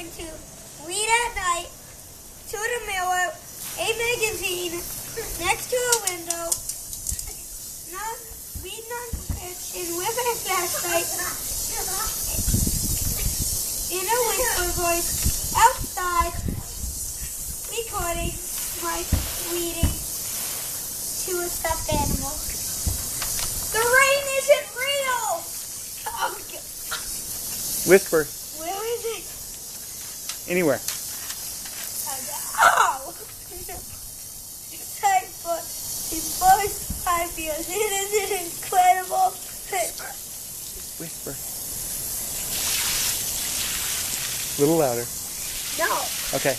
to read at night to the mirror, a magazine next to a window, not read nonfiction with a flashlight, in a whisper voice outside, recording my reading to a stuffed animal. The rain isn't real! Oh, God. Whisper. Where is it? Anywhere. Oh! Time for his first 5 years. It is incredible. Whisper. A little louder. No. Okay.